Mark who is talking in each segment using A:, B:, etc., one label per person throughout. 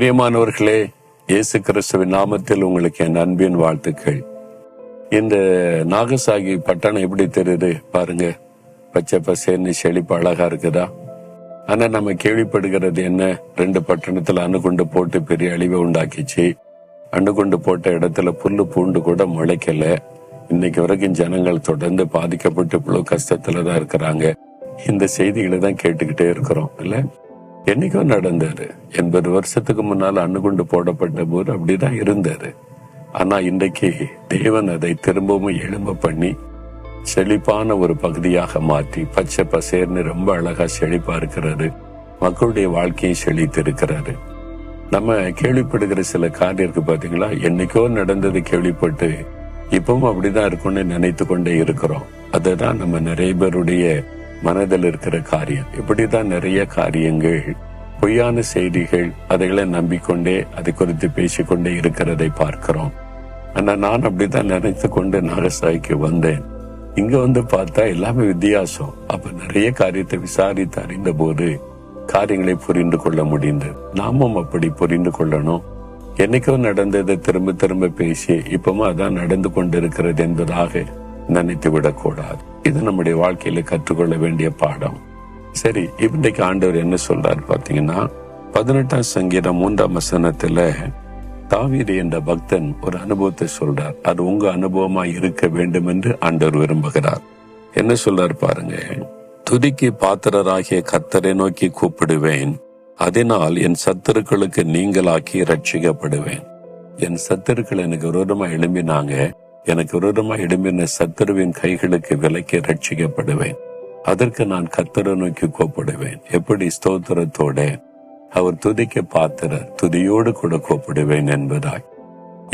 A: பிரியமானவர்களே, இயேசு கிறிஸ்துவின் நாமத்தில் உங்களுக்கு என் அன்பின் வாழ்த்துக்கள். இந்த நாகசாகி பட்டணம் எப்படி தெரியுது பாருங்க. பச்சை பசேன்னு செழிப்பு அழகா இருக்குதா? ஆனா நம்ம கேள்விப்படுகிறது என்ன? 2 பட்டணத்துல அணுகுண்டு போட்டு பெரிய அழிவை உண்டாக்கிச்சு. அணுகுண்டு போட்ட இடத்துல புல்லு பூண்டு கூட முளைக்கல. இன்னைக்கு வரைக்கும் ஜனங்கள் தொடர்ந்து பாதிக்கப்பட்டு இவ்வளவு கஷ்டத்துலதான் இருக்கிறாங்க. இந்த செய்திகளை தான் கேட்டுக்கிட்டே இருக்கிறோம் இல்ல? என்னைக்கும் நடந்தாரு. 80 வருஷத்துக்கு முன்னால அணுகுண்டு போடப்பட்ட போது அப்படிதான் இருந்தாரு. ஆனா இன்றைக்கு தேவன் அதை திரும்பவும் எழும்ப பண்ணி செழிப்பான ஒரு பகுதியாக மாற்றி பச்சை பசேர்னு ரொம்ப அழகா செழிப்பா இருக்கிறாரு. மக்களுடைய வாழ்க்கையை செழித்து இருக்கிறாரு. நம்ம கேள்விப்படுகிற சில காரியம் இருக்கு பாத்தீங்களா? என்னைக்கோ நடந்தது கேள்விப்பட்டு இப்பவும் அப்படிதான் இருக்கும்னு நினைத்து கொண்டே இருக்கிறோம். அதுதான் நம்ம நிறைய பேருடைய மனதில் இருக்கிற காரியம். இப்படிதான் நிறைய காரியங்கள், பொய்யான செய்திகள், அதைகளை நம்பிக்கொண்டே அதை குறித்து பேசிக்கொண்டே இருக்கிறதை பார்க்கிறோம். ஆனா நான் அப்படிதான் நினைத்து கொண்டு நாகசாய்க்கு வந்தேன். இங்க வந்து பார்த்தா எல்லாமே வித்தியாசம். அப்ப நிறைய காரியத்தை விசாரித்து அறிந்த போது காரியங்களை புரிந்து கொள்ள முடிந்தது. நாமும் அப்படி புரிந்து கொள்ளணும். என்னைக்கோ நடந்ததை திரும்ப திரும்ப பேசி இப்பவும் அதான் நடந்து கொண்டிருக்கிறது என்பதாக நினைத்து விடக்கூடாது. இது நம்முடைய வாழ்க்கையில கற்றுக்கொள்ள வேண்டிய பாடம். சரி, இன்றைக்கு ஆண்டவர் என்ன சொல்றாரு பாத்தீங்கன்னா, 18ஆம் சங்கீதம் 3ஆம் வசனத்துல தாவீது என்ற பக்தன் ஒரு அனுபவத்தை சொல்றார். அது உங்க அனுபவமா இருக்க வேண்டும் என்று ஆண்டவர் விரும்புகிறார். என்ன சொல்றாரு பாருங்க. துதிக்கு பாத்திரராகிய கர்த்தரை நோக்கி கூப்பிடுவேன், அதனால் என் சத்துருக்களுக்கு நீங்களாக்கி ரட்சிக்கப்படுவேன். என் சத்துருக்கள் எனக்கு விரோதமா எழும்பினாங்க. எனக்கு விரோதமா எழும்பின சத்துருவின் கைகளுக்கு விலக்கி ரட்சிக்கப்படுவேன். அதற்கு நான் கர்த்தரை நோக்கி கூப்பிடுவேன். எப்படி? ஸ்தோத்திரத்தோட. அவர் துதிக்க பாத்திரர், துதியோடு கூட கூப்பிடுவேன் என்பதாய்.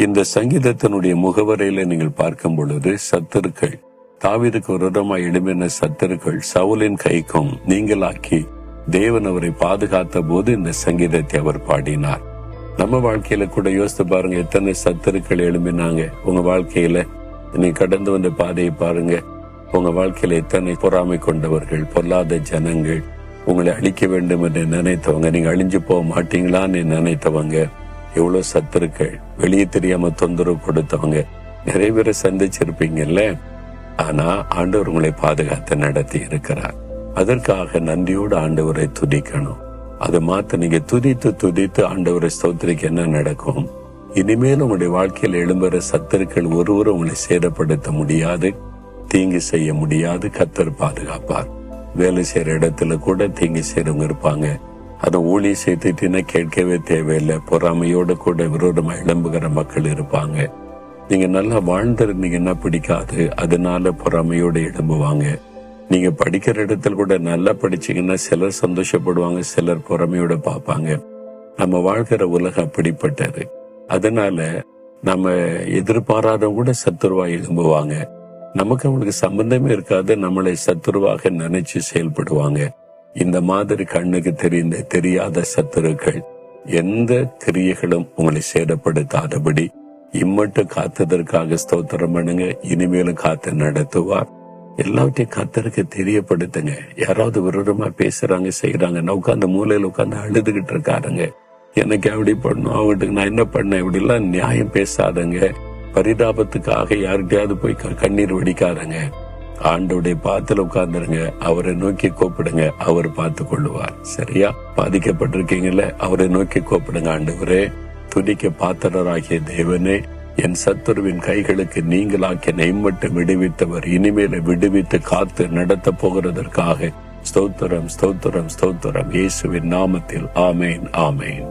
A: இந்த சங்கீதத்தினுடைய முகவரையில நீங்கள் பார்க்கும் பொழுது சத்துருக்கள், தாவீதுக்கு விரோதமா எழும்பின சத்துருக்கள் சவுலின் கைக்கும் நீங்களாக்கி தேவன் அவரை பாதுகாத்த போது இந்த சங்கீதத்தை அவர் பாடினார். நம்ம வாழ்க்கையில கூட யோசித்து பாருங்க, எத்தனை சத்துருக்கள் எழும்பினாங்க உங்க வாழ்க்கையில. நீ கடந்து வந்த பாதையை பாருங்க. உங்க வாழ்க்கையில எத்தனை பொறாமை கொண்டவர்கள், பொல்லாத ஜனங்கள், உங்களை அழிக்க வேண்டும் என்று நினைத்தவங்க, நீங்க அழிஞ்சு போக மாட்டீங்களான்னு நினைத்தவங்க, எவ்வளவு சத்துருக்கள், வெளியே தெரியாம தொந்தரவு கொடுத்தவங்க, நிறைய பேரை சந்திச்சிருப்பீங்கல்ல. ஆனா ஆண்டவர் உங்களை பாதுகாத்து நடத்தி இருக்கிறார். அதற்காக நன்றியோடு ஆண்டவரை துதிக்கணும். அதை மாத்த நீங்க துதித்து ஆண்டவரை ஸ்தோத்திரிக்க என்ன நடக்கும்? இனிமேல் உங்களுடைய வாழ்க்கையில் எழும்புற சத்துருக்கள் ஒருவரும் உங்களை சேதப்படுத்த முடியாது, தீங்கு செய்ய முடியாது. கர்த்தர் பாதுகாப்பார். வேலை செய்யற இடத்துல கூட தீங்கு செய்யறவங்க இருப்பாங்க. அதை ஊழிய செய்துட்டீங்கன்னா கேட்கவே தேவையில்லை. பொறாமையோட கூட விரோதமா எழும்புகிற மக்கள் இருப்பாங்க. நீங்க நல்லா வாழ்ந்திருந்தீங்கன்னா பிடிக்காது, அதனால பொறாமையோட எழும்புவாங்க. நீங்க படிக்கிற இடத்துல கூட நல்லா படிச்சீங்கன்னா சிலர் சந்தோஷப்படுவாங்க, சிலர் பொறாமையோட பார்ப்பாங்க. நம்ம வாழ்கிற உலகம் அப்படிப்பட்டது. அதனால நம்ம எதிர்பாராத கூட சத்துருவா எழும்புவாங்க. நமக்கு அவங்களுக்கு சம்பந்தமே இருக்காது, நம்மளை சத்துருவாக நினைச்சு செயல்படுவாங்க. இந்த மாதிரி கண்ணுக்கு தெரியாத சத்துருக்கள் எந்த கிரியைகளும் உங்களை சேதப்படுத்தாதபடி இம்மட்டும் காத்ததற்காக ஸ்தோத்திரம் பண்ணுங்க. இனிமேலும் காத்து நடத்துவார். எல்லாவற்றையும் கர்த்தருக்கு தெரியப்படுத்துங்க. யாராவது விரோதமா பேசுறாங்க, செய்யறாங்கன்னா உட்காந்து மூலையில உட்காந்து அழுதுகிட்டு இருக்காருங்க. எனக்கு அப்படி பண்ணணும், அவங்ககிட்ட நான் என்ன பண்ணேன், இப்படி எல்லாம் நியாயம் பேசாதங்க. பரிதாபத்துக்காக யார்கிட்டயாவது போய் கண்ணீர் வடிக்காதங்க. ஆண்டோடைய பாத்துல உட்கார்ந்துருங்க. அவரை நோக்கி கூப்பிடுங்க, அவர் பார்த்து கொள்ளுவார். சரியா? பாதிக்கப்பட்டிருக்கீங்கல்ல, அவரை நோக்கி கூப்பிடுங்க. ஆண்டவரே, துதிக்க பாத்திரராகிய தேவனே, என் சத்துருவின் கைகளுக்கு நீங்களாக்கி நெய்மட்டும் விடுவித்தவர் இனிமேல விடுவித்து காத்து நடத்த போகிறதற்காக ஸ்தோத்திரம், ஸ்தோத்திரம், ஸ்தோத்திரம். இயேசுவின் நாமத்தில் ஆமேன், ஆமேன்.